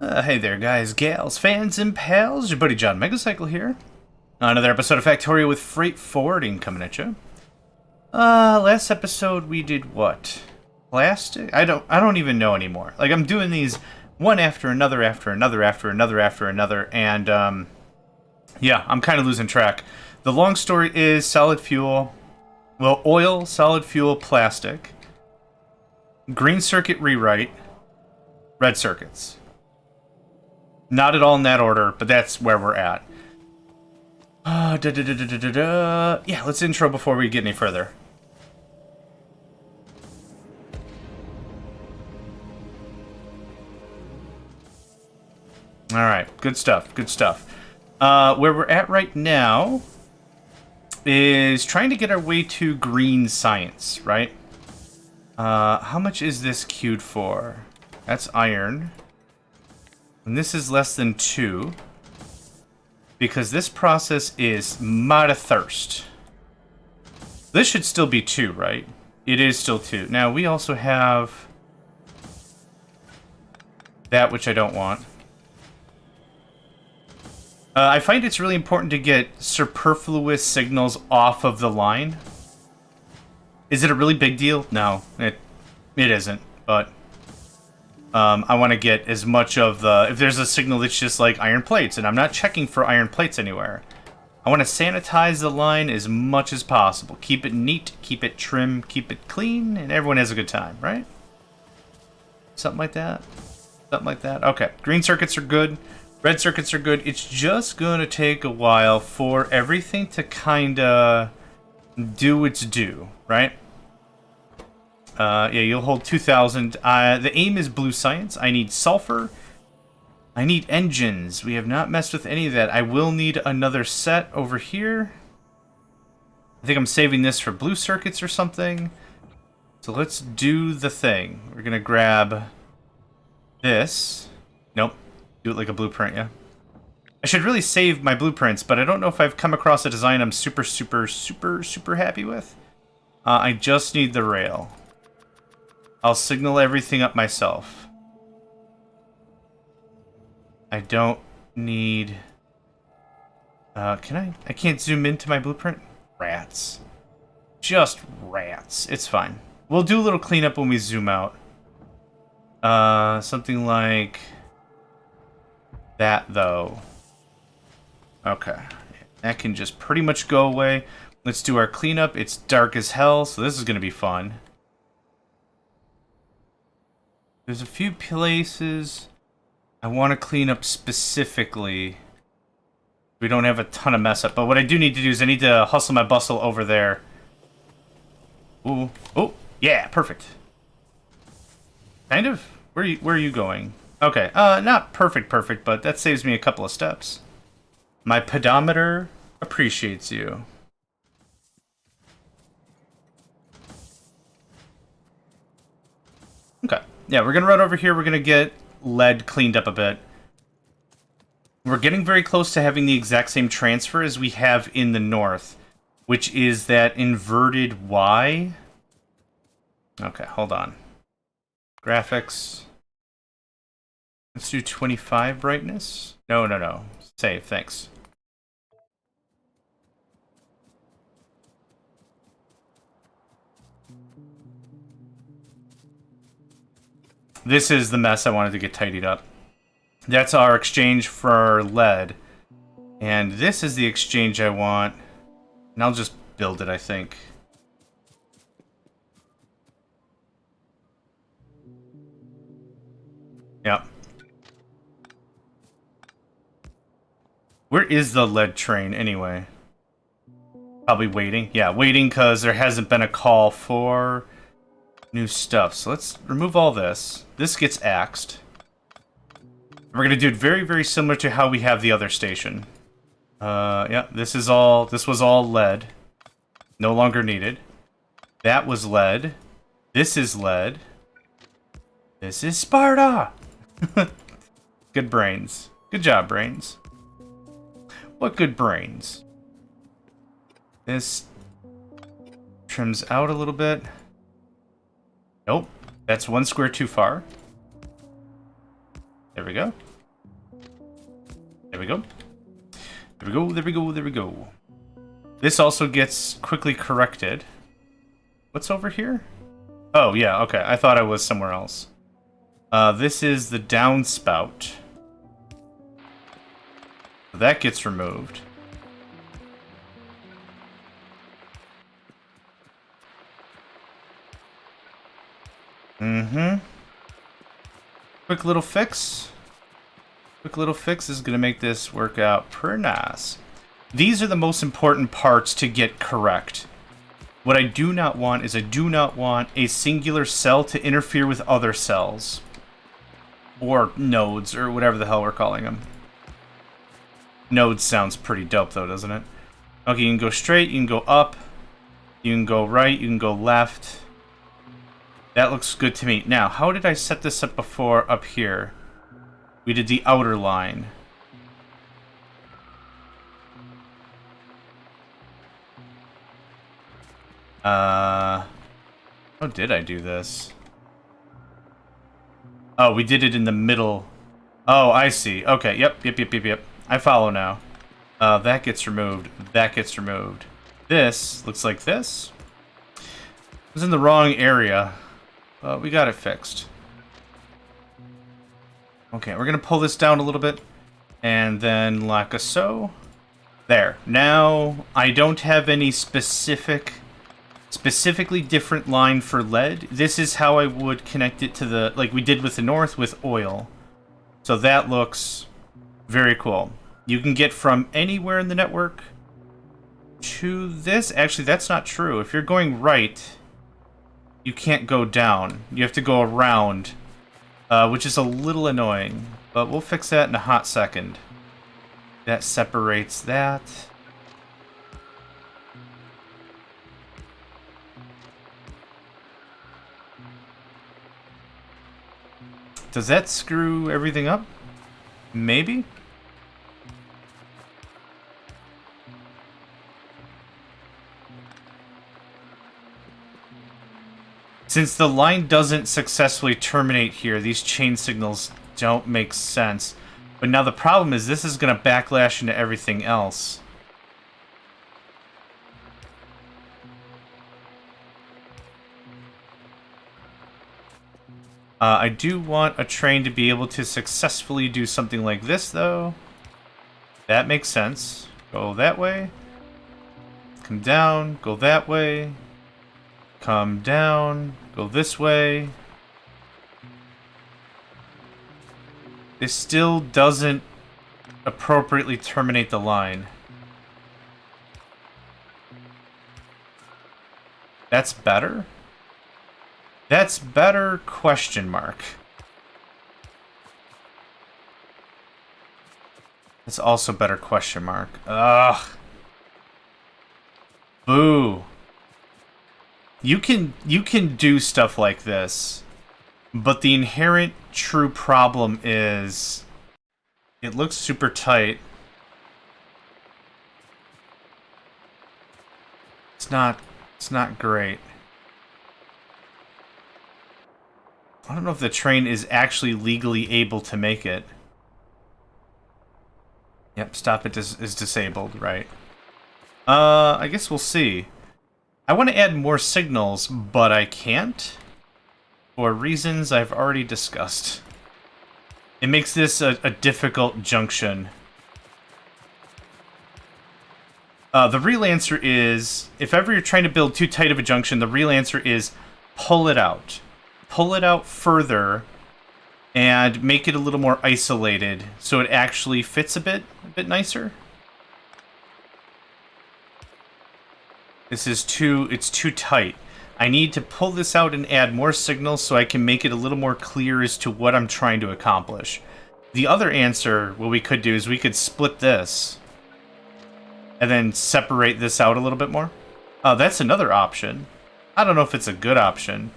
Hey there, guys, gals, fans, and pals. Your buddy JohnMegacycle here. Another episode of Factorio with Fright Forwarding coming at you. Last episode we did what? Plastic? I don't even know anymore. Like, I'm doing these one after another, and yeah, I'm kind of losing track. The long story is solid fuel, well, oil, solid fuel, plastic, green circuit rewrite, red circuits. Not at all in that order, but that's where we're at. Yeah, let's intro before we get any further. Alright, good stuff, good stuff. Where we're at right now is trying to get our way to green science, right? How much is this queued for? That's iron. And this is less than 2. Because this process is mighty thirst. This should still be 2, right? It is still 2. Now, we also have that which I don't want. I find it's really important to get superfluous signals off of the line. Is it a really big deal? No, it isn't, but I want to get as much of the... If there's a signal that's just like iron plates, and I'm not checking for iron plates anywhere, I want to sanitize the line as much as possible. Keep it neat, keep it trim, keep it clean, and everyone has a good time, right? Something like that? Something like that? Okay, green circuits are good. Red circuits are good. It's just going to take a while for everything to kind of do its due, right? Yeah, you'll hold 2,000. The aim is blue science. I need sulfur. I need engines. We have not messed with any of that. I will need another set over here. I think I'm saving this for blue circuits or something. So let's do the thing. We're going to grab this. Nope. Do it like a blueprint, yeah. I should really save my blueprints, but I don't know if I've come across a design I'm super happy with. I just need the rail. I'll signal everything up myself. I don't need... can I? I can't zoom into my blueprint? Rats. Just rats. It's fine. We'll do a little cleanup when we zoom out. Something like... that, though. Okay. That can just pretty much go away. Let's do our cleanup. It's dark as hell, so this is going to be fun. There's a few places I want to clean up specifically. We don't have a ton of mess up, but what I do need to do is I need to hustle my bustle over there. Ooh. Oh, yeah, perfect. Kind of. Where are you going? Okay, not perfect, but that saves me a couple of steps. My pedometer appreciates you. Okay, yeah, we're gonna run over here, we're gonna get lead cleaned up a bit. We're getting very close to having the exact same transfer as we have in the north, which is that inverted Y. Okay, hold on. Graphics. Let's do 25 brightness. No. Save, thanks. This is the mess I wanted to get tidied up. That's our exchange for lead. And this is the exchange I want. And I'll just build it, I think. Yep. Where is the lead train, anyway? Probably waiting. Yeah, waiting because there hasn't been a call for new stuff. So let's remove all this. This gets axed. We're going to do it very similar to how we have the other station. Yeah, this was all lead. No longer needed. That was lead. This is lead. This is Sparta! Good brains. Good job, brains. What good brains. This trims out a little bit. Nope. That's one square too far. There we go. There we go. There we go, there we go, there we go. This also gets quickly corrected. What's over here? Oh, yeah, okay. I thought I was somewhere else. This is the downspout. That gets removed. Mm-hmm. Quick little fix. Quick little fix is going to make this work out pretty nice. These are the most important parts to get correct. What I do not want is I do not want a singular cell to interfere with other cells. Or nodes, or whatever the hell we're calling them. Nodes sounds pretty dope though, doesn't it? Okay, you can go straight, you can go up, you can go right, you can go left. That looks good to me. Now, how did I set this up before up here? We did the outer line. How did I do this? Oh, we did it in the middle. Oh, I see. Okay, yep. I follow now. That gets removed. That gets removed. This looks like this. It was in the wrong area. We got it fixed. Okay, we're gonna pull this down a little bit. And then like a so. There. Now, I don't have any specifically different line for lead. This is how I would connect it to the, like we did with the north with oil. So that looks very cool. You can get from anywhere in the network to this. Actually, that's not true. If you're going right, you can't go down. You have to go around, which is a little annoying, but we'll fix that in a hot second. That separates that. Does that screw everything up? Maybe? Since the line doesn't successfully terminate here, these chain signals don't make sense. But now the problem is this is going to backlash into everything else. I do want a train to be able to successfully do something like this, though. That makes sense. Go that way. Come down. Go that way. Come down. Go this way. This still doesn't appropriately terminate the line. That's better? That's better, question mark. That's also better, question mark. Ugh. Boo. You can do stuff like this, but the inherent true problem is it looks super tight. It's not great. I don't know if the train is actually legally able to make it. Yep, stop it is disabled, right? I guess we'll see. I want to add more signals, but I can't. For reasons I've already discussed. It makes this a difficult junction. The real answer is, if ever you're trying to build too tight of a junction, the real answer is pull it out. Pull it out further and make it a little more isolated so it actually fits a bit nicer. It's too tight. I need to pull this out and add more signals so I can make it a little more clear as to what I'm trying to accomplish. The other answer, what we could do is we could split this and then separate this out a little bit more. That's another option. I don't know if it's a good option,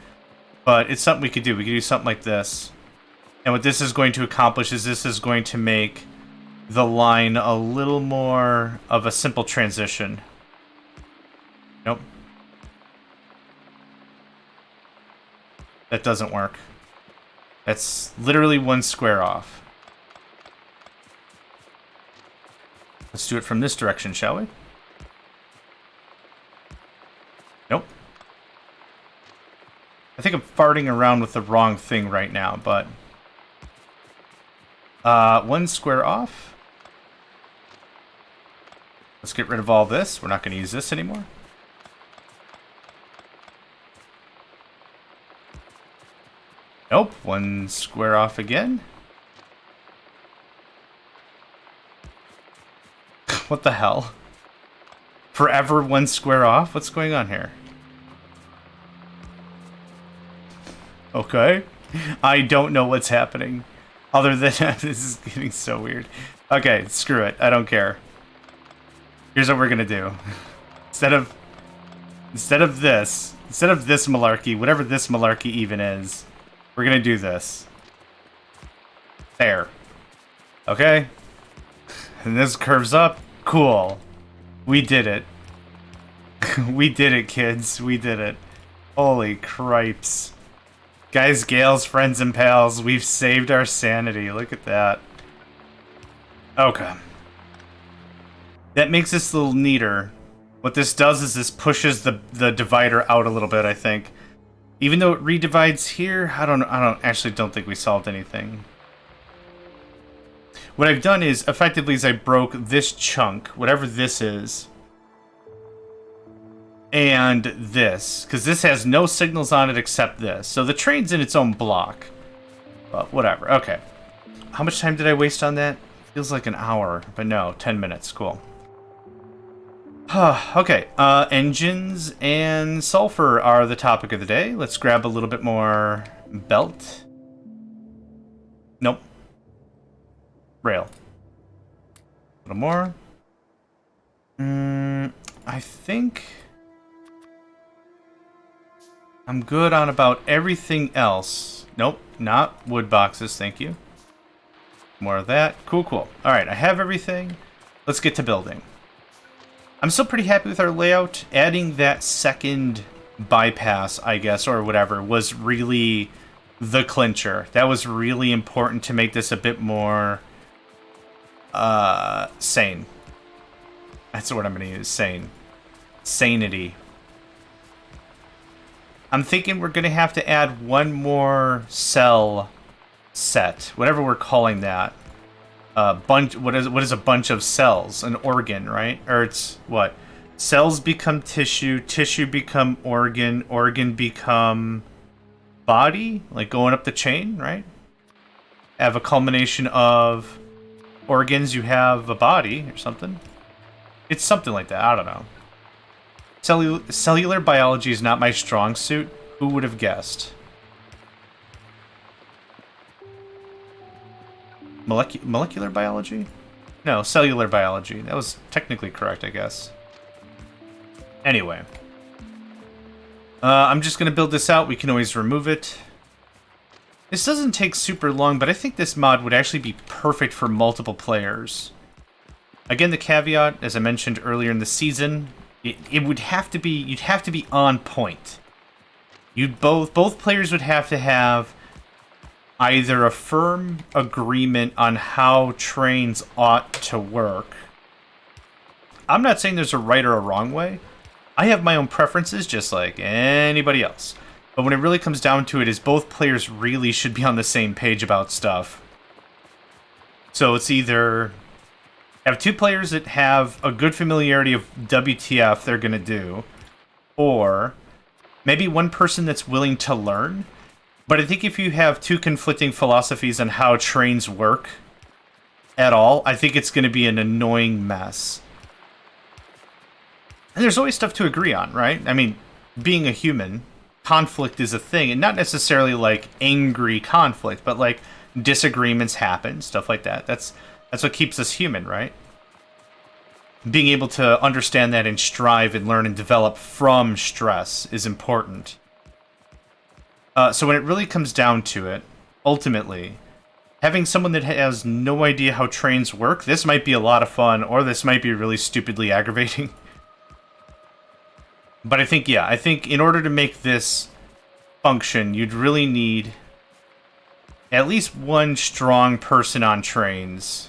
but it's something we could do. We could do something like this. And what this is going to accomplish is this is going to make the line a little more of a simple transition. Nope. That doesn't work. That's literally one square off. Let's do it from this direction, shall we? Nope. I think I'm farting around with the wrong thing right now, but... 1 square off. Let's get rid of all this. We're not going to use this anymore. Nope. 1 square off again. What the hell? Forever 1 square off? What's going on here? Okay. I don't know what's happening. Other than this is getting so weird. Okay, screw it. I don't care. Here's what we're gonna do. Instead of this malarkey, whatever this malarkey even is, we're gonna do this. There. Okay? And this curves up. Cool. We did it. We did it, kids. We did it. Holy cripes. Guys, gals, friends, and pals, we've saved our sanity. Look at that. Okay. That makes this a little neater. What this does is this pushes the divider out a little bit, I think. Even though it redivides here, I don't actually don't think we solved anything. What I've done is, effectively, is I broke this chunk, whatever this is, and this, because this has no signals on it except this. So the train's in its own block. But whatever. Okay. How much time did I waste on that? Feels like an hour, but no, 10 minutes. Cool. Okay. Engines and sulfur are the topic of the day. Let's grab a little bit more belt. Nope. Rail. A little more. I think I'm good on about everything else. Nope, not wood boxes, thank you. More of that. Cool, cool. Alright, I have everything. Let's get to building. I'm still pretty happy with our layout. Adding that second bypass, I guess, or whatever, was really the clincher. That was really important to make this a bit more sane. That's the word I'm going to use, sane. Sanity. I'm thinking we're going to have to add one more cell set, whatever we're calling that. What is a bunch of cells? An organ, right? Or it's what? Cells become tissue, tissue become organ, organ become body, like going up the chain, right? Have a culmination of organs, you have a body or something. It's something like that. I don't know. Cellular biology is not my strong suit. Who would have guessed? Molecular biology? No, cellular biology. That was technically correct, I guess. Anyway. I'm just going to build this out. We can always remove it. This doesn't take super long, but I think this mod would actually be perfect for multiple players. Again, the caveat, as I mentioned earlier in the season, it would have to be, you'd have to be on point. Both players would have to have either a firm agreement on how trains ought to work. I'm not saying there's a right or a wrong way. I have my own preferences, just like anybody else. But when it really comes down to it, is both players really should be on the same page about stuff. So it's either have two players that have a good familiarity of WTF they're going to do, or maybe one person that's willing to learn. But I think if you have two conflicting philosophies on how trains work at all, I think it's going to be an annoying mess. And there's always stuff to agree on, right? I mean, being a human, conflict is a thing, and not necessarily like angry conflict, but like disagreements happen, stuff like that. That's what keeps us human, right? Being able to understand that and strive and learn and develop from stress is important. So when it really comes down to it, ultimately, having someone that has no idea how trains work, this might be a lot of fun, or this might be really stupidly aggravating. But I think in order to make this function, you'd really need at least one strong person on trains.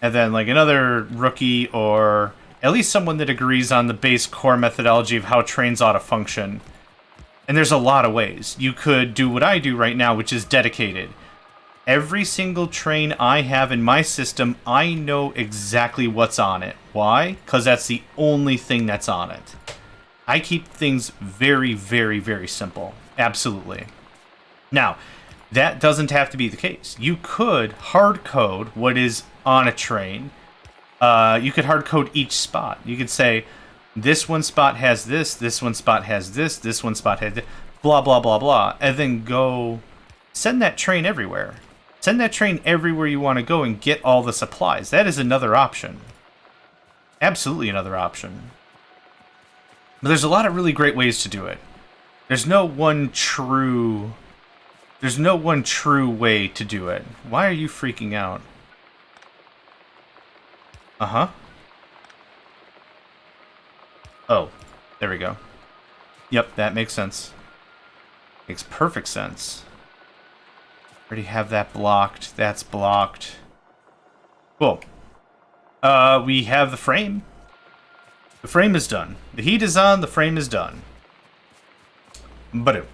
and then like another rookie or at least someone that agrees on the base core methodology of how trains ought to function. And there's a lot of ways. You could do what I do right now, which is dedicated. Every single train I have in my system, I know exactly what's on it. Why? Because that's the only thing that's on it. I keep things very, very, very simple. Absolutely. Now, that doesn't have to be the case. You could hard code what is on a train. You could hard code each spot. You could say, this one spot has this one spot has this one spot has this, blah, blah, blah, blah, and then go send that train everywhere. Send that train everywhere you want to go and get all the supplies. That is another option. Absolutely another option. But there's a lot of really great ways to do it. There's no one true way to do it. Why are you freaking out? Uh-huh. Oh, there we go. Yep, that makes sense. Makes perfect sense. Already have that blocked. That's blocked. Cool. We have the frame. The frame is done. The heat is on, the frame is done. Ba-do.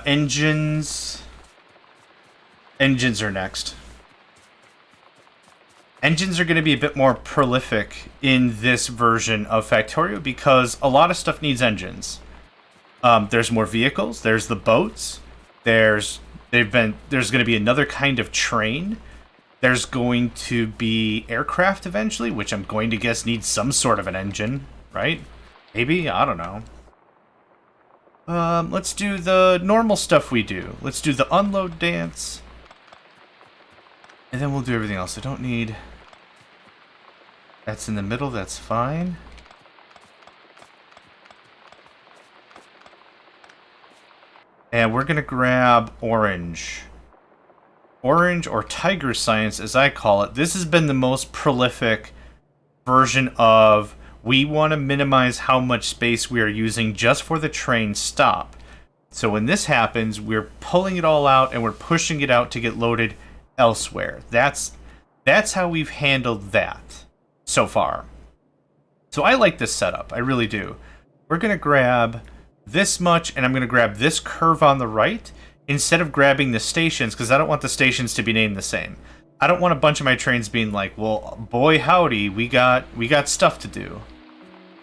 Engines. Engines are next. Engines are going to be a bit more prolific in this version of Factorio because a lot of stuff needs engines. There's more vehicles. There's the boats. There's going to be another kind of train. There's going to be aircraft eventually, which I'm going to guess needs some sort of an engine, right? Maybe? I don't know. Let's do the normal stuff we do. Let's do the unload dance. And then we'll do everything else. I don't need... That's in the middle, that's fine. And we're going to grab orange. Orange, or Tiger Science as I call it. This has been the most prolific version of we want to minimize how much space we are using just for the train stop. So when this happens, we're pulling it all out and we're pushing it out to get loaded elsewhere. That's how we've handled that so far. So I like this setup. I really do. We're going to grab this much, and I'm going to grab this curve on the right instead of grabbing the stations, because I don't want the stations to be named the same. I don't want a bunch of my trains being like, well, boy howdy, we got stuff to do.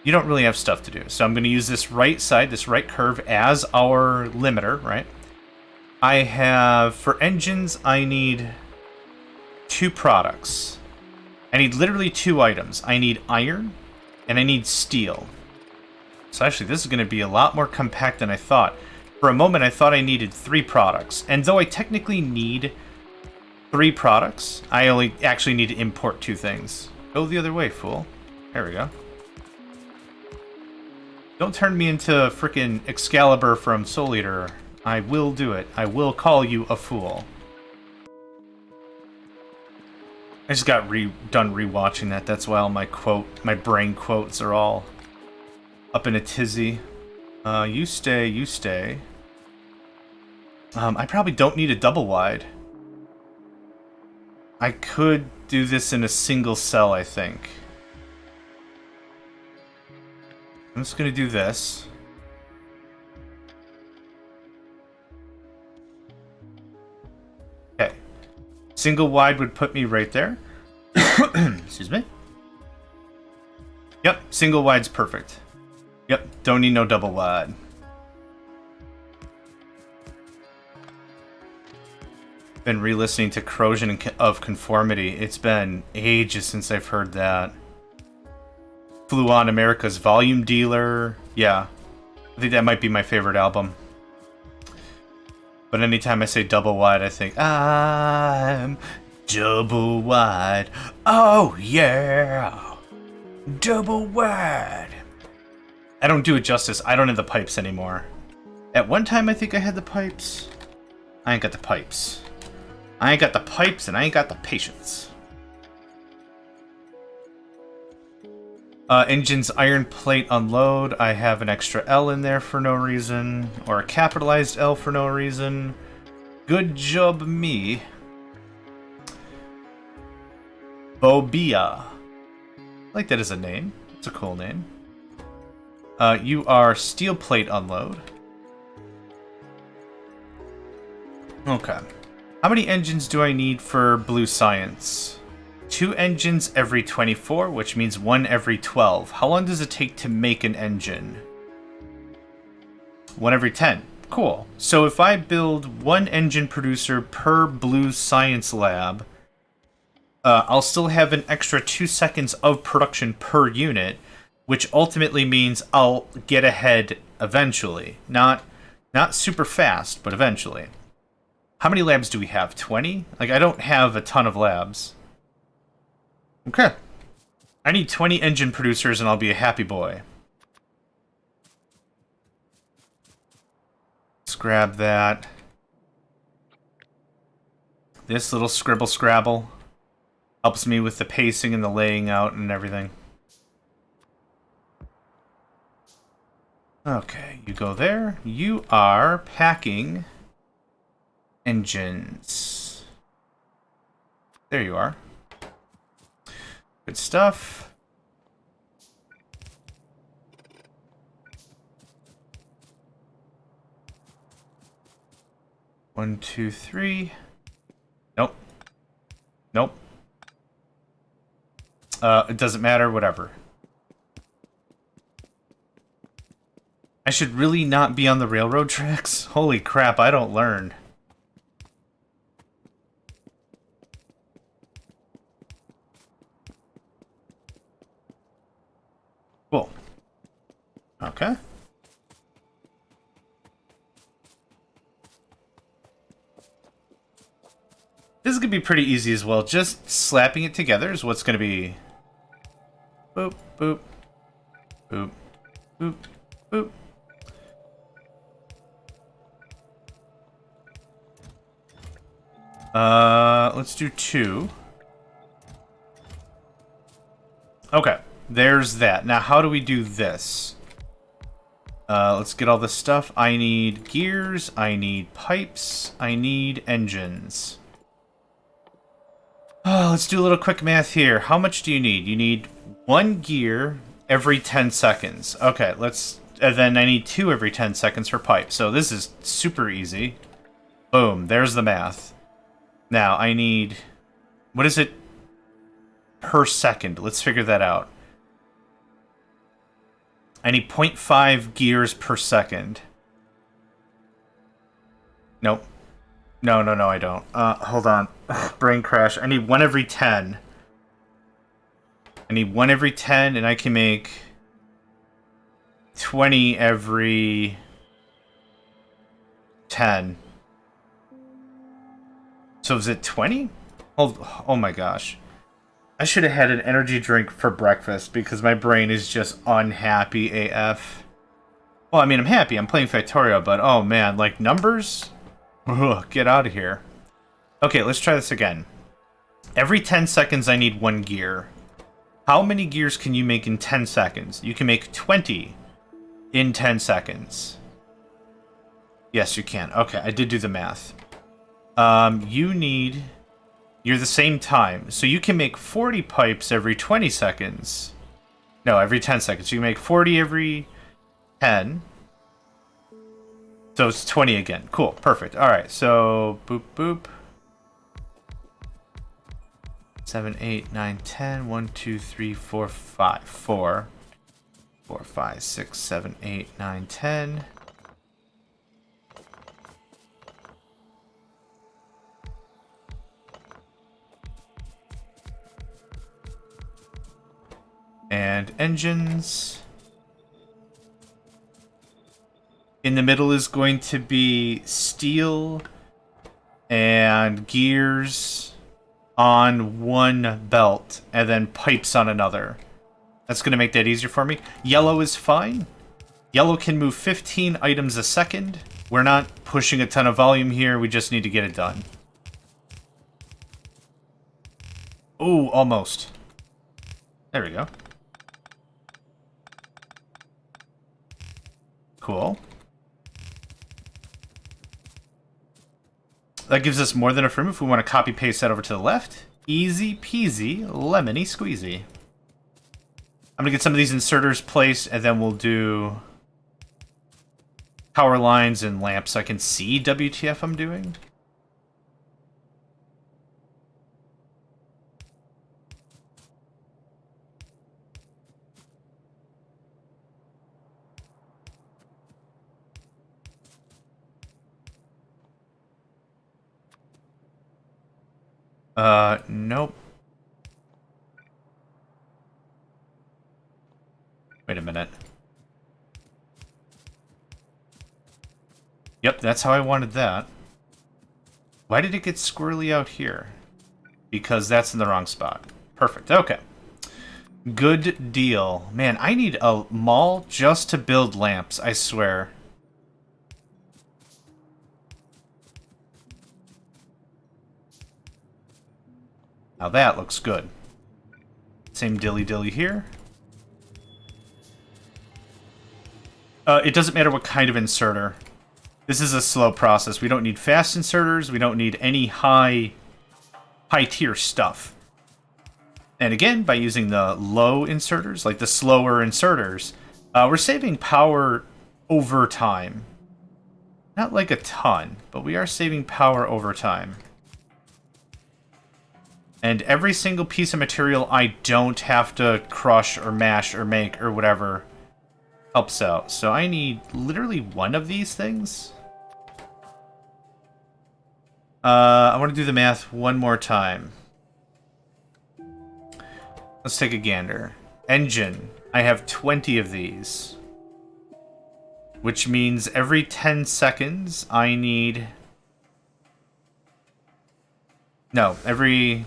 You don't really have stuff to do. So I'm going to use this right side, this right curve, as our limiter, right? I have, for engines, I need 2 products. I need literally 2 items. I need iron, and I need steel. So actually, this is going to be a lot more compact than I thought. For a moment, I thought I needed 3 products. And though I technically need 3 products, I only actually need to import 2 things. Go the other way, fool. There we go. Don't turn me into frickin' Excalibur from Soul Eater. I will do it. I will call you a fool. I just got done rewatching that. That's why all my brain quotes are all up in a tizzy. You stay, you stay. I probably don't need a double wide. I could do this in a single cell, I think. I'm just gonna do this. Okay. Single wide would put me right there. Excuse me. Yep, single wide's perfect. Yep, don't need no double wide. Been re-listening to Corrosion of Conformity. It's been ages since I've heard that. Flew on America's Volume Dealer. Yeah, I think that might be my favorite album. But anytime I say double wide, I think, I'm double wide. Oh, yeah. Double wide. I don't do it justice. I don't have the pipes anymore. At one time, I think I had the pipes. I ain't got the pipes. I ain't got the pipes, and I ain't got the patience. Engine's iron plate unload. I have an extra L in there for no reason. Or a capitalized L for no reason. Good job, me. Bobia. I like that as a name. It's a cool name. You are steel plate unload. Okay. How many engines do I need for blue science? 2 engines every 24, which means 1 every 12. How long does it take to make an engine? 1 every 10. Cool. So if I build 1 engine producer per blue science lab, I'll still have an extra 2 seconds of production per unit, which ultimately means I'll get ahead eventually. Not super fast, but eventually. How many labs do we have? 20? Like, I don't have a ton of labs. Okay. I need 20 engine producers and I'll be a happy boy. Let's grab that. This little scribble scrabble helps me with the pacing and the laying out and everything. Okay, you go there. You are packing engines. There you are. Good stuff. One, two, three. Nope. Nope. It doesn't matter, whatever. I should really not be on the railroad tracks? Holy crap, I don't learn. Cool. Okay. This is going to be pretty easy as well. Just slapping it together is what's going to be... Boop, boop, boop, boop, boop. Let's do 2. Okay, there's that. Now, how do we do this? Let's get all this stuff. I need gears, I need pipes, I need engines. Let's do a little quick math here. How much do you need? You need 1 gear every 10 seconds. Okay, let's... And then I need 2 every 10 seconds for pipe. So this is super easy. Boom, there's the math. Now, I need... What is it per second? Let's figure that out. I need 0.5 gears per second. Nope. No, I don't. Hold on. Brain crash. I need 1 every 10. I need 1 every 10, and I can make 20 every 10. So is it 20? Oh my gosh. I should have had an energy drink for breakfast because my brain is just unhappy AF. Well, I mean, I'm happy. I'm playing Factorio, but oh man, like numbers? Ugh, get out of here. Okay, let's try this again. Every 10 seconds, I need 1 gear. How many gears can you make in 10 seconds? You can make 20 in 10 seconds. Yes, you can. Okay, I did do the math. You're the same time. So you can make 40 pipes every 20 seconds. No, every 10 seconds. You can make 40 every 10. So it's 20 again. Cool. Perfect. All right. So boop, boop. 7, 8, 9, 10. 1, 2, 3, 4, 5. 4, 5, 6, 7, 8, 9, 10. And engines. In the middle is going to be steel and gears on one belt, and then pipes on another. That's going to make that easier for me. Yellow is fine. Yellow can move 15 items a second. We're not pushing a ton of volume here. We just need to get it done. Ooh, almost. There we go. Cool. That gives us more than enough room if we want to copy paste that over to the left. Easy peasy, lemony squeezy. I'm gonna get some of these inserters placed, and then we'll do power lines and lamps so I can see WTF I'm doing. Nope. Wait a minute. Yep, that's how I wanted that. Why did it get squirrely out here? Because that's in the wrong spot. Perfect, okay. Good deal. Man, I need a mall just to build lamps, I swear. Now that looks good. Same dilly-dilly here. It doesn't matter what kind of inserter. This is a slow process. We don't need fast inserters. We don't need any high-tier stuff. And again, by using the low inserters, like the slower inserters, we're saving power over time. Not like a ton, but we are saving power over time. And every single piece of material I don't have to crush or mash or make or whatever helps out. So I need literally one of these things. I want to do the math one more time. Let's take a gander. Engine. I have 20 of these. Which means every 10 seconds I need... No, every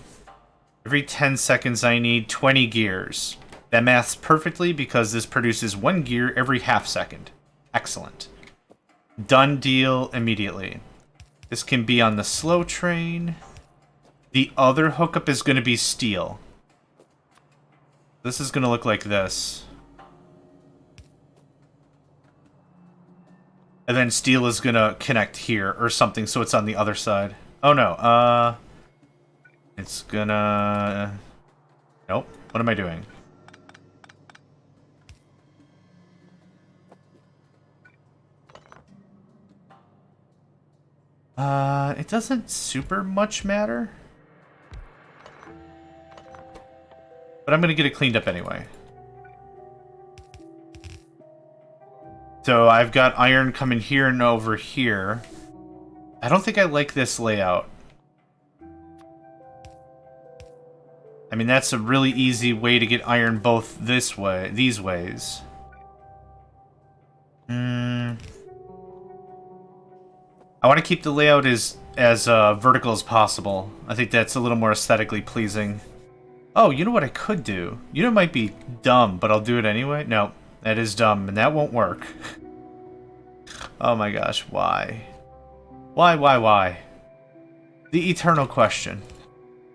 10 seconds I need 20 gears. That maths perfectly because this produces 1 gear every half second. Excellent. Done deal immediately. This can be on the slow train. The other hookup is going to be steel. This is going to look like this. And then steel is going to connect here or something so it's on the other side. Oh no, it's gonna... Nope. What am I doing? It doesn't super much matter. But I'm gonna get it cleaned up anyway. So I've got iron coming here and over here. I don't think I like this layout. I mean, that's a really easy way to get iron both this way, these ways. I want to keep the layout as vertical as possible. I think that's a little more aesthetically pleasing. Oh, you know what I could do? You know, it might be dumb, but I'll do it anyway. No, that is dumb, and that won't work. Oh my gosh, why? Why? The eternal question.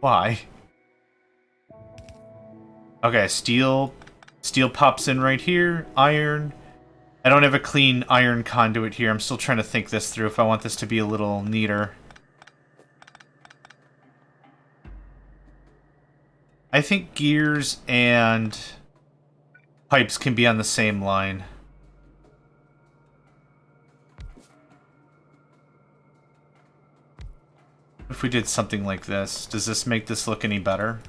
Why? Okay, steel pops in right here. Iron. I don't have a clean iron conduit here. I'm still trying to think this through if I want this to be a little neater. I think gears and pipes can be on the same line. If we did something like this, does this make this look any better?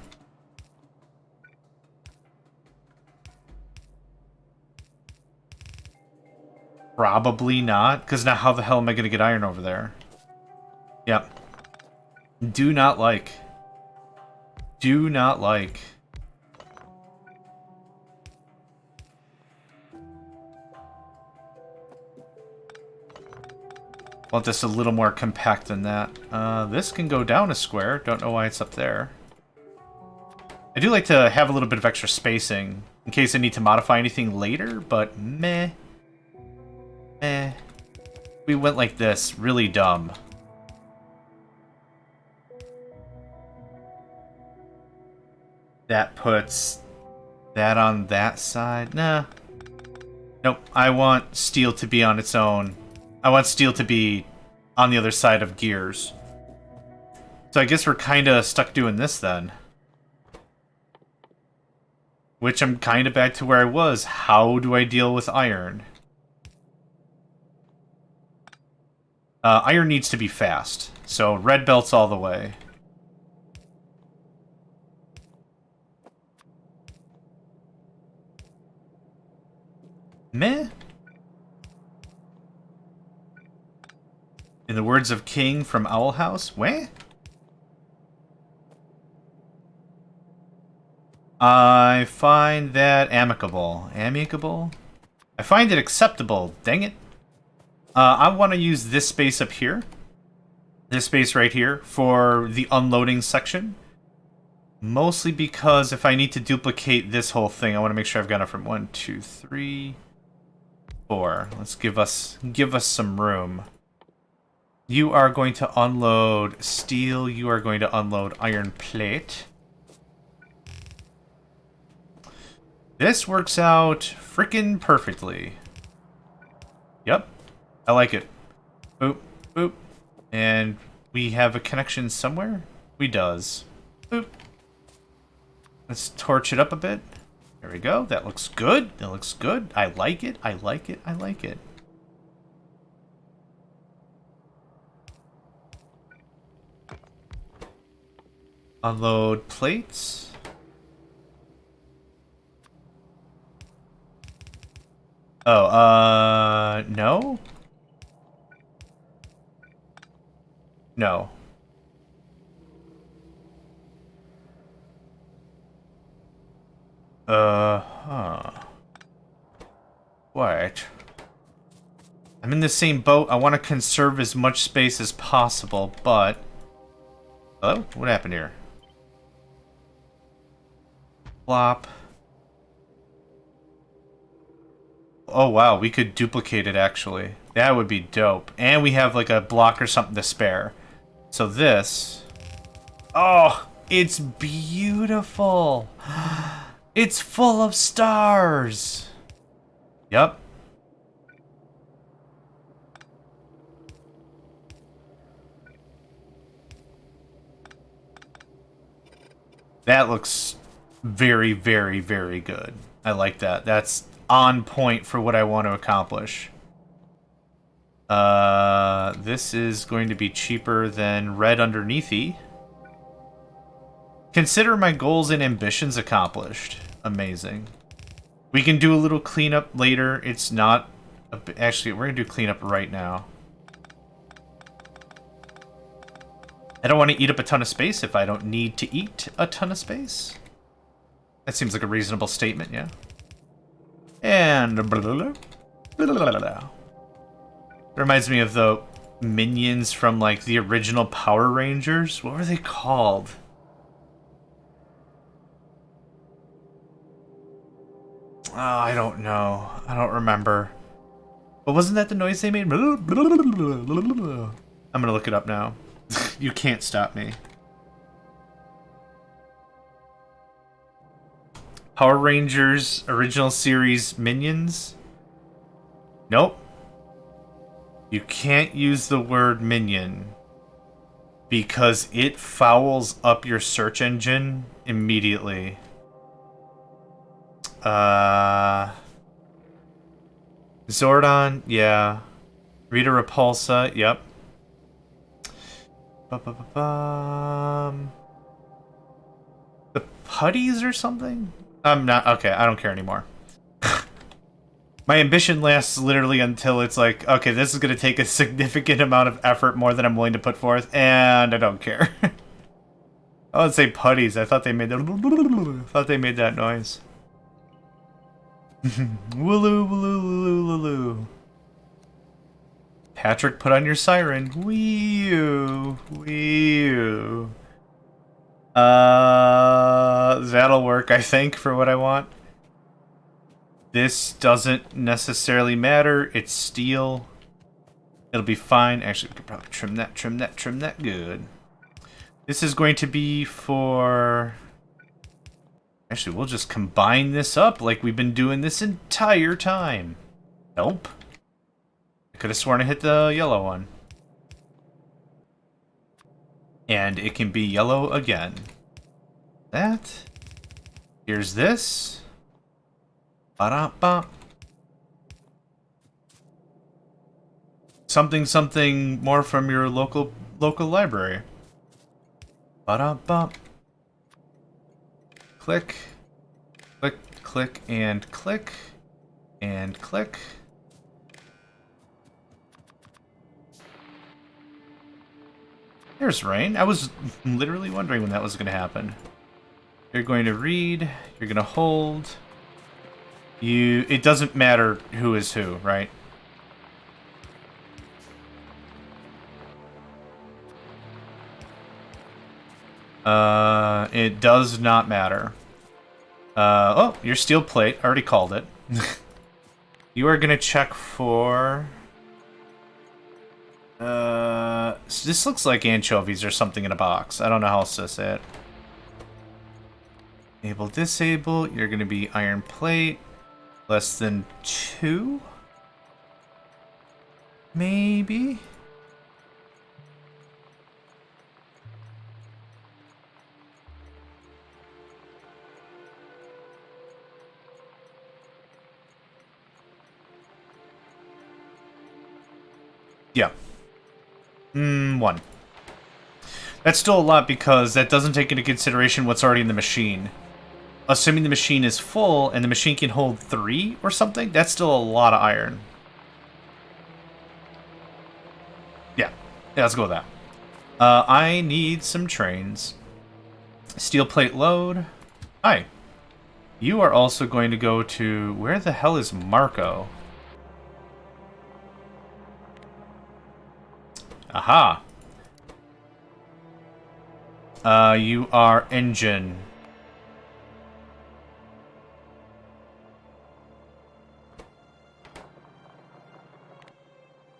Probably not, because now how the hell am I going to get iron over there? Yep. Do not like. Do not like. Want this a little more compact than that. This can go down a square. Don't know why it's up there. I do like to have a little bit of extra spacing in case I need to modify anything later, but meh. We went like this. Really dumb. That puts that on that side. Nah. Nope. I want steel to be on its own. I want steel to be on the other side of gears. So I guess we're kind of stuck doing this then. Which I'm kind of back to where I was. How do I deal with iron? Iron needs to be fast. So red belts all the way. Meh. In the words of King from Owl House, weh? I find that amicable. Amicable? I find it acceptable. Dang it. I want to use this space up here. This space right here for the unloading section. Mostly because if I need to duplicate this whole thing, I want to make sure I've got it from 1, 2, 3, 4. Let's give us some room. You are going to unload steel. You are going to unload iron plate. This works out frickin' perfectly. Yep. I like it. Boop, boop. And we have a connection somewhere? We does. Boop. Let's torch it up a bit. There we go. That looks good. That looks good. I like it. I like it. I like it. Unload plates. Oh, no? No. Huh. What? I'm in the same boat. I want to conserve as much space as possible, but... Hello? What happened here? Flop. Oh, wow. We could duplicate it, actually. That would be dope. And we have, like, a block or something to spare. So this... Oh! It's beautiful! It's full of stars! Yep. That looks very, very, very good. I like that. That's on point for what I want to accomplish. This is going to be cheaper than red underneathy. Consider my goals and ambitions accomplished. Amazing. We can do a little cleanup later. It's not... Actually, we're going to do cleanup right now. I don't want to eat up a ton of space if I don't need to eat a ton of space. That seems like a reasonable statement, yeah. And... Reminds me of the minions from, like, the original Power Rangers. What were they called? Oh, I don't know. I don't remember. But wasn't that the noise they made? I'm gonna look it up now. You can't stop me. Power Rangers original series minions? Nope. You can't use the word minion because it fouls up your search engine immediately. Zordon, yeah. Rita Repulsa, yep. The putties or something? I'm not, okay, I don't care anymore. My ambition lasts literally until it's like, okay, this is going to take a significant amount of effort more than I'm willing to put forth, and I don't care. I would say putties. I thought they made that. I thought they made that noise. Wooloo, wooloo, wooloo, wooloo. Patrick, put on your siren. Wee-oo, wee-oo. That'll work, I think, for what I want. This doesn't necessarily matter. It's steel. It'll be fine. Actually, we could probably trim that, trim that, trim that. Good. This is going to be for... Actually, we'll just combine this up like we've been doing this entire time. Nope. I could have sworn I hit the yellow one. And it can be yellow again. That. Here's this. Ba-da-ba. Something more from your local library. Ba-da-ba. Click. Click, click, and click. And click. There's rain. I was literally wondering when that was going to happen. You're going to read. You're going to hold. It doesn't matter who is who, right? It does not matter. Oh, your steel plate. I already called it. You are going to check for... So this looks like anchovies or something in a box. I don't know how else to say it. Enable, disable. You're going to be iron plate. Less than 2? Maybe? Yeah. 1. That's still a lot because that doesn't take into consideration what's already in the machine. Assuming the machine is full and the machine can hold 3 or something, that's still a lot of iron. Yeah, let's go with that. I need some trains. Steel plate load. Hi. You are also going to go to... Where the hell is Marco? Aha. You are engine.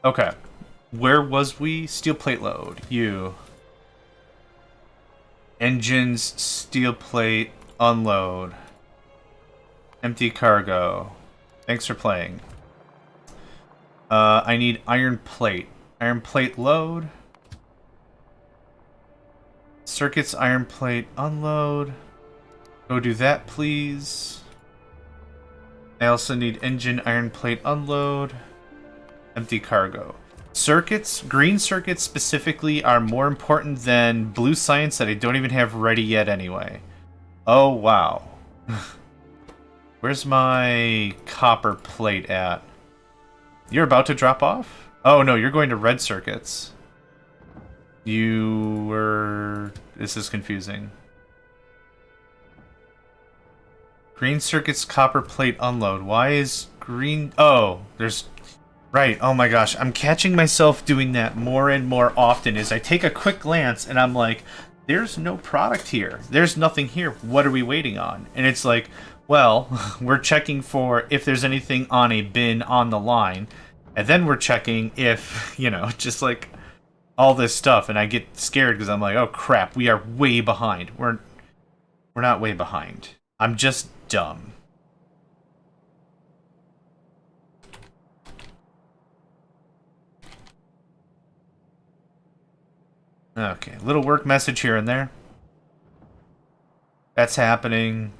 Okay. Where was we? Steel plate load. You. Engines, steel plate, unload. Empty cargo. Thanks for playing. I need iron plate. Iron plate load. Circuits, iron plate, unload. Go do that, please. I also need engine, iron plate, unload. Empty cargo. Circuits, green circuits specifically, are more important than blue science that I don't even have ready yet anyway. Oh, wow. Where's my copper plate at? You're about to drop off? Oh, no, you're going to red circuits. You were... This is confusing. Green circuits, copper plate, unload. Why is green... Oh, there's... Right, oh my gosh. I'm catching myself doing that more and more often as I take a quick glance and I'm like, there's no product here. There's nothing here. What are we waiting on? And it's like, well, we're checking for if there's anything on a bin on the line. And then we're checking if, you know, just like all this stuff. And I get scared because I'm like, oh crap, we are way behind. We're not way behind. I'm just dumb. Okay, little work message here and there. That's happening.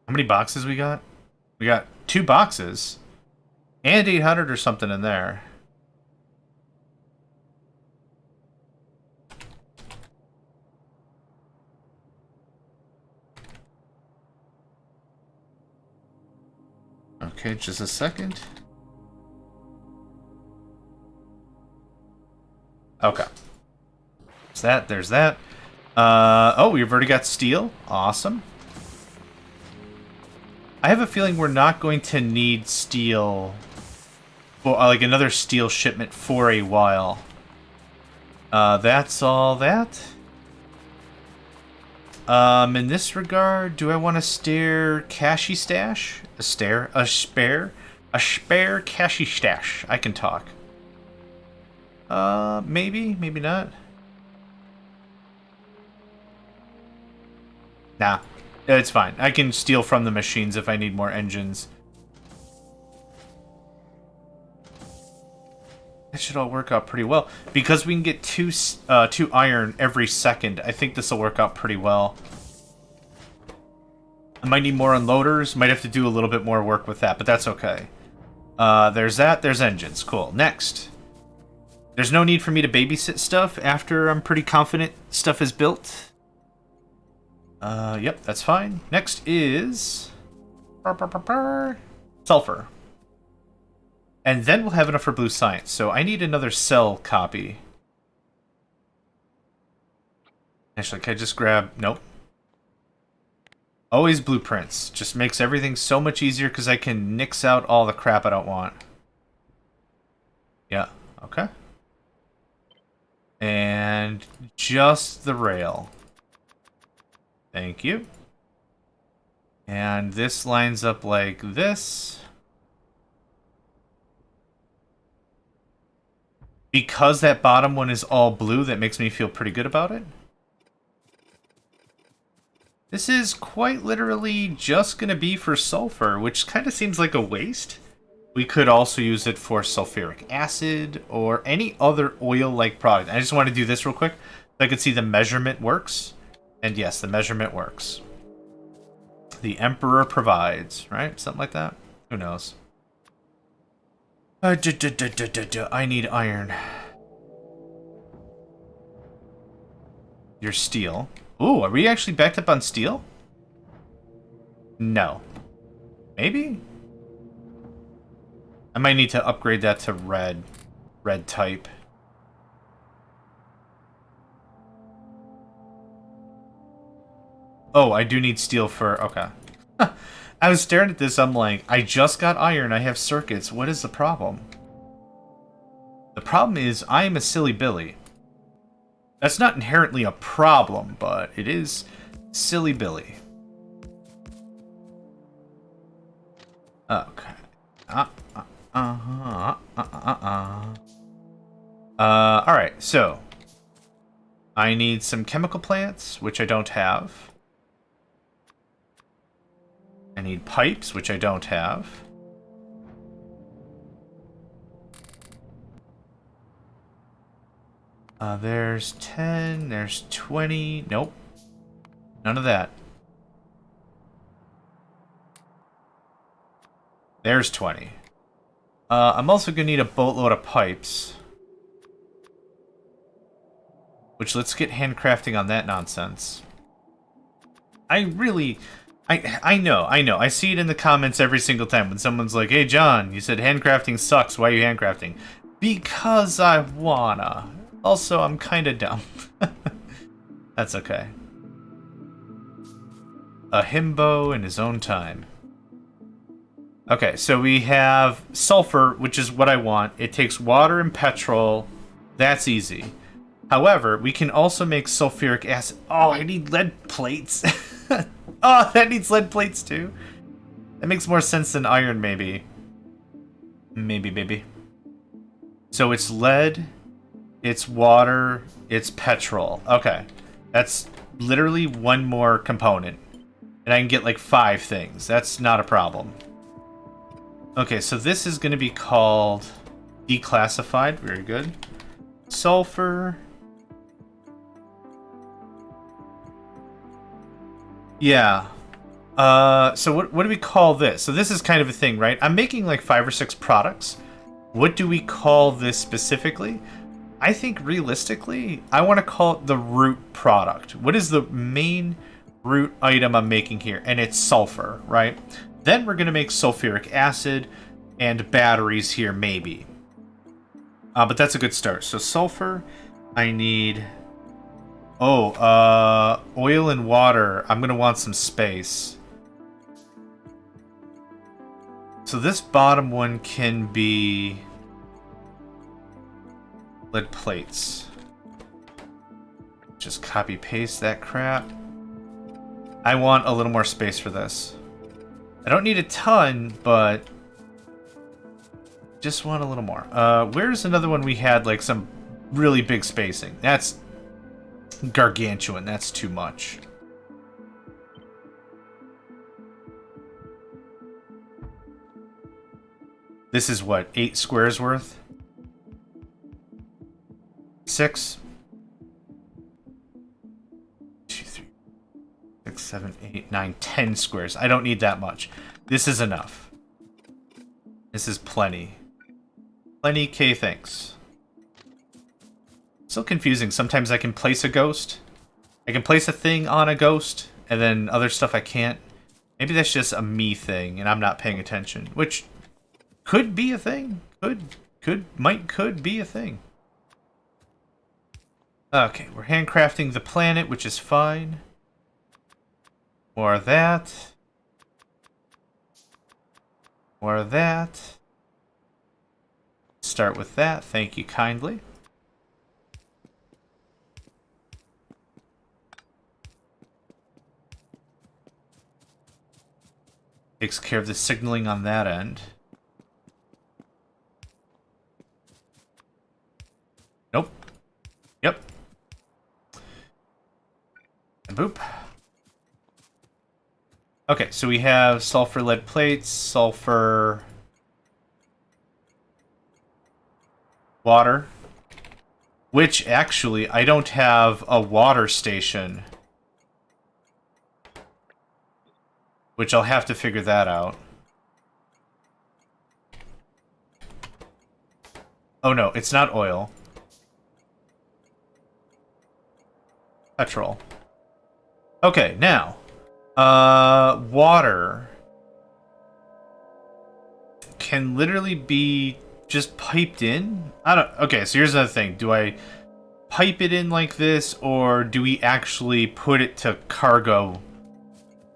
How many boxes we got? We got 2 boxes. And 800 or something in there. Okay, just a second. Okay. There's that. Oh, we've already got steel. Awesome. I have a feeling we're not going to need steel, for, like another steel shipment for a while. That's all that. In this regard, do I want a spare cashy stash? A spare cashy stash. I can talk. Maybe not. Nah, it's fine. I can steal from the machines if I need more engines. It's should all work out pretty well. Because we can get two iron every second, I think this will work out pretty well. I might need more unloaders. Might have to do a little bit more work with that, but that's okay. There's that. There's engines. Cool. Next. There's no need for me to babysit stuff after I'm pretty confident stuff is built. Yep, that's fine. Next is... Sulfur. And then we'll have enough for blue science. So I need another cell copy. Actually, can I just grab... Nope. Always blueprints. Just makes everything so much easier because I can nix out all the crap I don't want. Yeah, okay. And just the rail. Thank you. And this lines up like this. Because that bottom one is all blue, that makes me feel pretty good about it. This is quite literally just going to be for sulfur, which kind of seems like a waste. We could also use it for sulfuric acid or any other oil-like product. I just want to do this real quick so I can see the measurement works. And yes, the measurement works. The Emperor provides, right? Something like that? Who knows? I need iron. Your steel. Ooh, are we actually backed up on steel? No. Maybe? I might need to upgrade that to red. Red type. Oh, I do need steel for... Okay. I was staring at this, I'm like, I just got iron, I have circuits. What is the problem? The problem is, I am a silly Billy. That's not inherently a problem, but it is silly Billy. Okay. Alright, so I need some chemical plants, which I don't have. I need pipes, which I don't have. There's 10, there's 20. Nope. None of that. There's 20. I'm also going to need a boatload of pipes. Which, let's get handcrafting on that nonsense. I know. I see it in the comments every single time when someone's like, hey, John, you said handcrafting sucks. Why are you handcrafting? Because I wanna. Also, I'm kind of dumb. That's okay. A himbo in his own time. Okay, so we have sulfur, which is what I want. It takes water and petrol. That's easy. However, we can also make sulfuric acid. Oh, I need lead plates. Oh, that needs lead plates too. That makes more sense than iron, maybe. Maybe. So it's lead, it's water, it's petrol. Okay. That's literally one more component. And I can get like 5 things. That's not a problem. Okay, so this is going to be called declassified. Very good. Sulfur. Yeah. So what do we call this? So this is kind of a thing, right? I'm making like 5 or 6 products. What do we call this specifically? I think realistically, I want to call it the root product. What is the main root item I'm making here? And it's sulfur, right? Then we're going to make sulfuric acid and batteries here, maybe. But that's a good start. So sulfur, I need... Oh, oil and water. I'm going to want some space. So this bottom one can be lead plates. Just copy paste that crap. I want a little more space for this. I don't need a ton, but just want a little more. Where's another one we had like some really big spacing? That's gargantuan. That's too much. This is what, 8 squares worth? 6, 2, 3, 6, 7, 8, 9, 10 squares. I don't need that much. This is enough. This is plenty. Plenty K thanks. Still confusing. Sometimes I can place a ghost. I can place a thing on a ghost, and then other stuff I can't. Maybe that's just a me thing, and I'm not paying attention. Which could be a thing. Could be a thing. Okay, we're handcrafting the planet, which is fine. More of that. More of that. Start with that, thank you kindly. Takes care of the signaling on that end. Nope. Yep. And boop. Okay, so we have sulfur lead plates, sulfur water, which actually I don't have a water station, which I'll have to figure that out. Oh no, it's not oil. Petrol. Okay, now water can literally be just piped in. Okay, so here's another thing. Do I pipe it in like this, or do we actually put it to cargo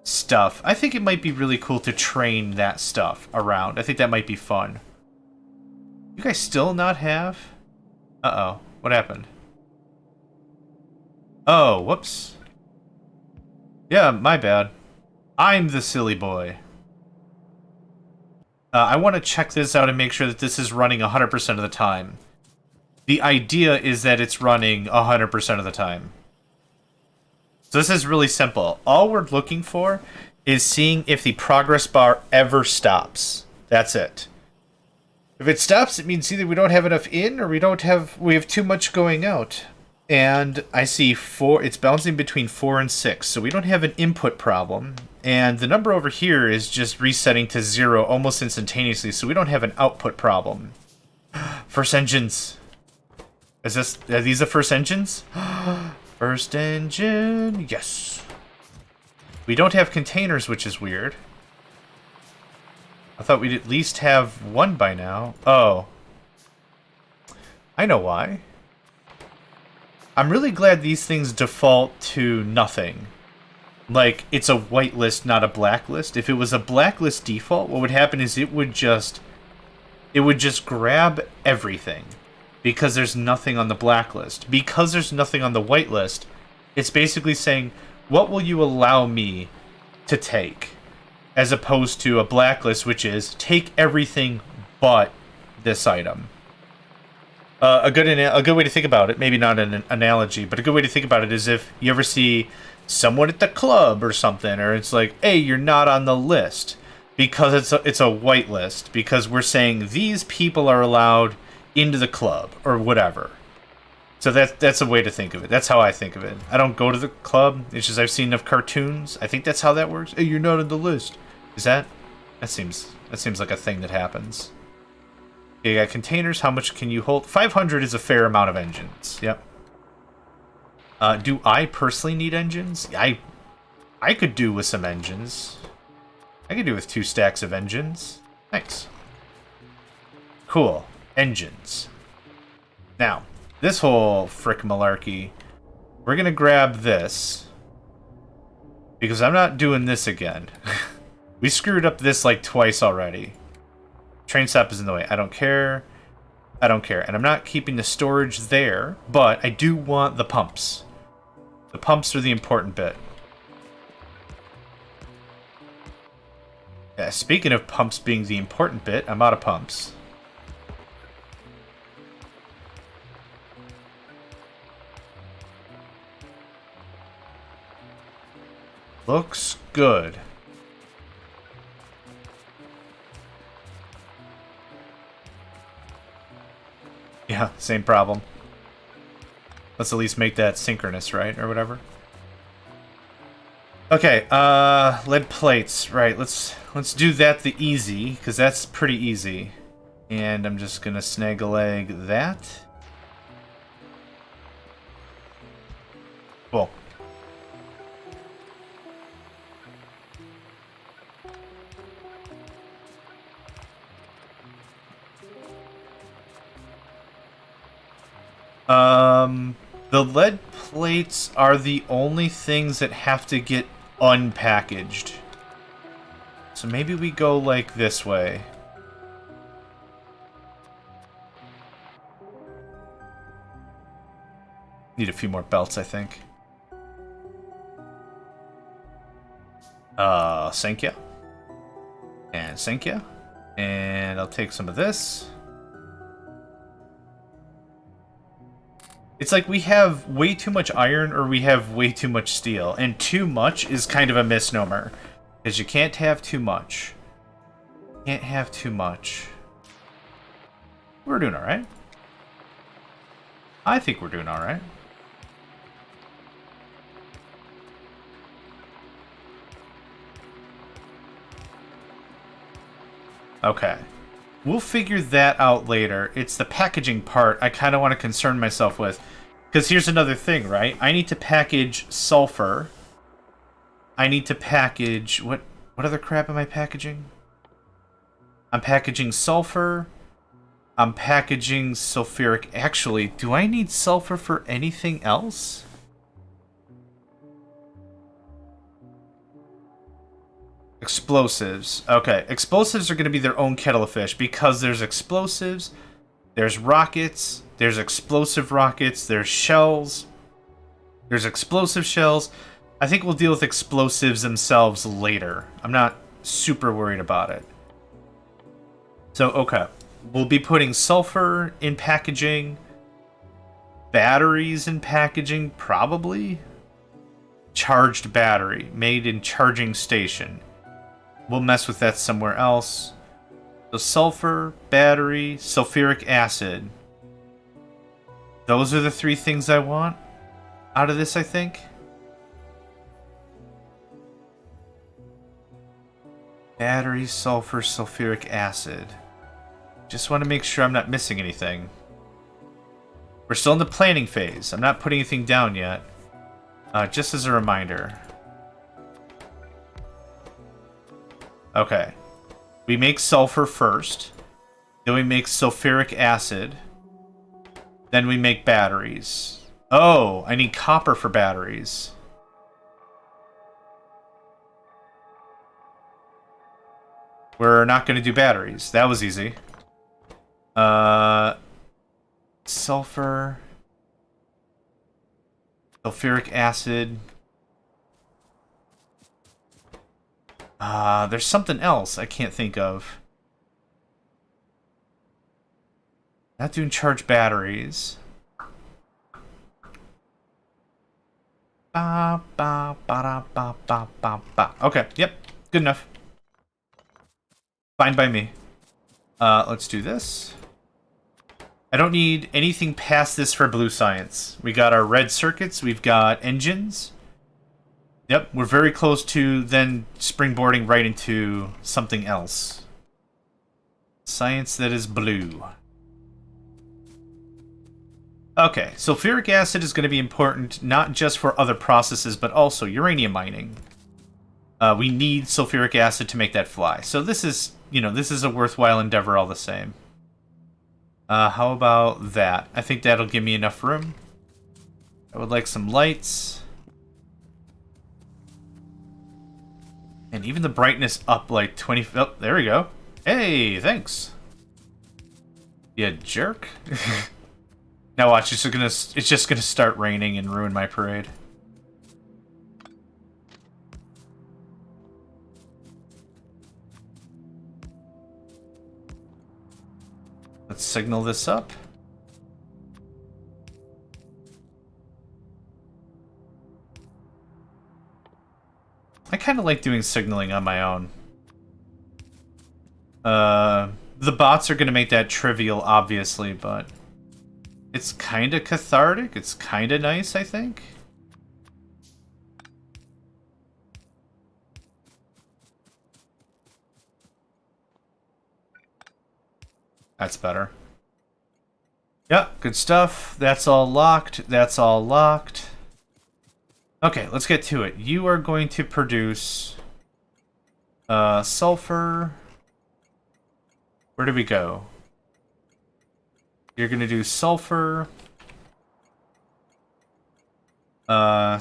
stuff? I think it might be really cool to train that stuff around. I think that might be fun. You guys still not have? Uh-oh. What happened? Oh, whoops. Yeah, my bad. I'm the silly boy. I want to check this out and make sure that this is running 100% of the time. The idea is that it's running 100% of the time. So this is really simple. All we're looking for is seeing if the progress bar ever stops. That's it. If it stops, it means either we don't have enough in, or we have too much going out. And I see 4, it's bouncing between 4 and 6, so we don't have an input problem. And the number over here is just resetting to 0 almost instantaneously, so we don't have an output problem. First engines. Are these the first engines? First engine, yes. We don't have containers, which is weird. I thought we'd at least have one by now. Oh. I know why. I'm really glad these things default to nothing. Like, it's a whitelist, not a blacklist. If it was a blacklist default, what would happen is it would just grab everything. Because there's nothing on the blacklist. Because there's nothing on the whitelist, it's basically saying, what will you allow me to take? As opposed to a blacklist, which is, take everything but this item. A good way to think about it, maybe not an analogy, but a good way to think about it is if you ever see someone at the club or something, or it's like, hey, you're not on the list. Because it's a whitelist. Because we're saying these people are allowed into the club, or whatever. So that's a way to think of it. That's how I think of it. I don't go to the club. It's just I've seen enough cartoons. I think that's how that works. Hey, you're not on the list. Is that? That seems like a thing that happens. You got containers. How much can you hold? 500 is a fair amount of engines. Yep. Do I personally need engines? I could do with some engines. I could do with 2 stacks of engines. Thanks. Cool. Engines. Now, this whole frick malarkey, we're gonna grab this. Because I'm not doing this again. We screwed up this like twice already. Train stop is in the way. I don't care. I don't care. And I'm not keeping the storage there, but I do want the pumps. The pumps are the important bit. Yeah, speaking of pumps being the important bit, I'm out of pumps. Looks good. Yeah, same problem. Let's at least make that synchronous, right? Or whatever. Okay, lead plates. Right, let's do that the easy, because that's pretty easy. And I'm just gonna snag a leg that. Cool. The lead plates are the only things that have to get unpackaged. So maybe we go like this way. Need a few more belts, I think. Thank you. And thank you. And I'll take some of this. It's like we have way too much iron or we have way too much steel. And too much is kind of a misnomer. Because you can't have too much. Can't have too much. We're doing alright. I think we're doing alright. Okay. We'll figure that out later. It's the packaging part I kind of want to concern myself with. Because here's another thing, right? I need to package sulfur. I need to package... What other crap am I packaging? I'm packaging sulfur. I'm packaging sulfuric... Actually, do I need sulfur for anything else? Explosives. Okay, explosives are going to be their own kettle of fish because there's explosives, there's rockets, there's explosive rockets, there's shells, there's explosive shells. I think we'll deal with explosives themselves later. I'm not super worried about it. So, okay. We'll be putting sulfur in packaging, batteries in packaging, probably. Charged battery, made in charging station. We'll mess with that somewhere else. So sulfur, battery, sulfuric acid. Those are the three things I want out of this, I think. Battery, sulfur, sulfuric acid. Just want to make sure I'm not missing anything. We're still in the planning phase. I'm not putting anything down yet. Just as a reminder. Okay. We make sulfur first. Then we make sulfuric acid. Then we make batteries. Oh, I need copper for batteries. We're not going to do batteries. That was easy. Sulfur. Sulfuric acid. There's something else I can't think of. Not doing charge batteries. Ba, ba, ba, ba, ba, ba, ba. Okay, yep, good enough. Fine by me. Let's do this. I don't need anything past this for blue science. We got our red circuits, we've got engines. Yep, we're very close to then springboarding right into something else. Science that is blue. Okay, sulfuric acid is going to be important not just for other processes, but also uranium mining. We need sulfuric acid to make that fly. So this is, this is a worthwhile endeavor all the same. How about that? I think that'll give me enough room. I would like some lights. And even the brightness up like 20... Oh, there we go. Hey, thanks. You jerk. Now watch, it's just gonna start raining and ruin my parade. Let's signal this up. I kind of like doing signaling on my own. The bots are going to make that trivial, obviously, but It's kind of cathartic. It's kind of nice, I think. That's better. Yep, good stuff. That's all locked. That's all locked. Okay, let's get to it. You are going to produce sulfur. Where do we go? You're going to do sulfur. No.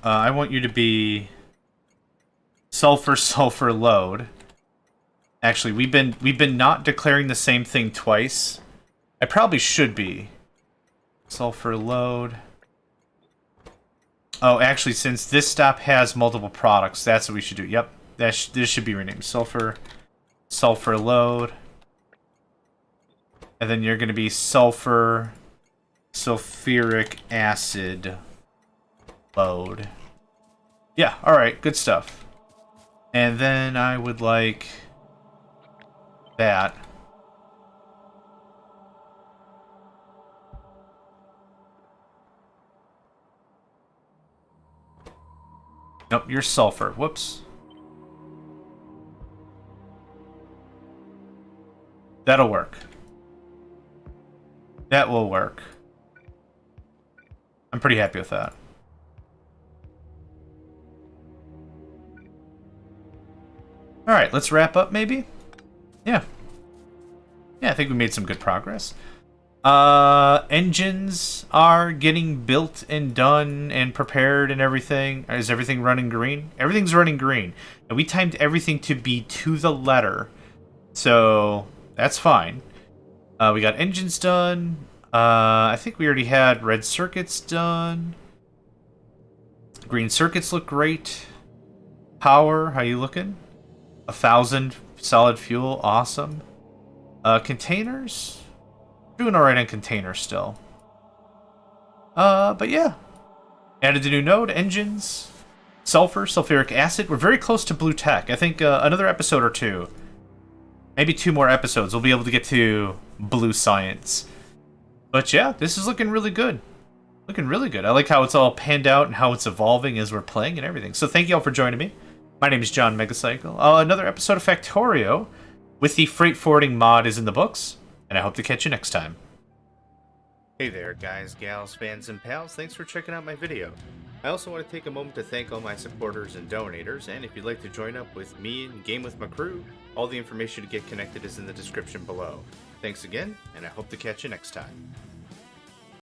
I want you to be sulfur load. Actually, we've been not declaring the same thing twice. I probably should be. Sulfur load. Oh, actually, since this stop has multiple products, that's what we should do. Yep, this should be renamed sulfur load. And then you're going to be sulfuric acid load. Yeah, all right, good stuff. And then I would like that. Nope, you're sulfur. Whoops. That'll work. That will work. I'm pretty happy with that. Alright, let's wrap up maybe? Yeah. Yeah, I think we made some good progress. Engines are getting built and done and prepared and everything. Is everything running green? Everything's running green. And we timed everything to be to the letter. So, that's fine. We got engines done. I think we already had red circuits done. Green circuits look great. Power, how you looking? 1,000 solid fuel, awesome. Containers? Doing alright on containers still. But yeah. Added a new node, engines, sulfuric acid. We're very close to blue tech. I think another episode or two. Maybe 2 more episodes. We'll be able to get to blue science. But yeah, this is looking really good. Looking really good. I like how it's all panned out and how it's evolving as we're playing and everything. So thank you all for joining me. My name is JohnMegacycle. Another episode of Factorio with the Fright Forwarding mod is in the books. And I hope to catch you next time. Hey there, guys, gals, fans, and pals. Thanks for checking out my video. I also want to take a moment to thank all my supporters and donators, and if you'd like to join up with me and game with my crew, all the information to get connected is in the description below. Thanks again, and I hope to catch you next time.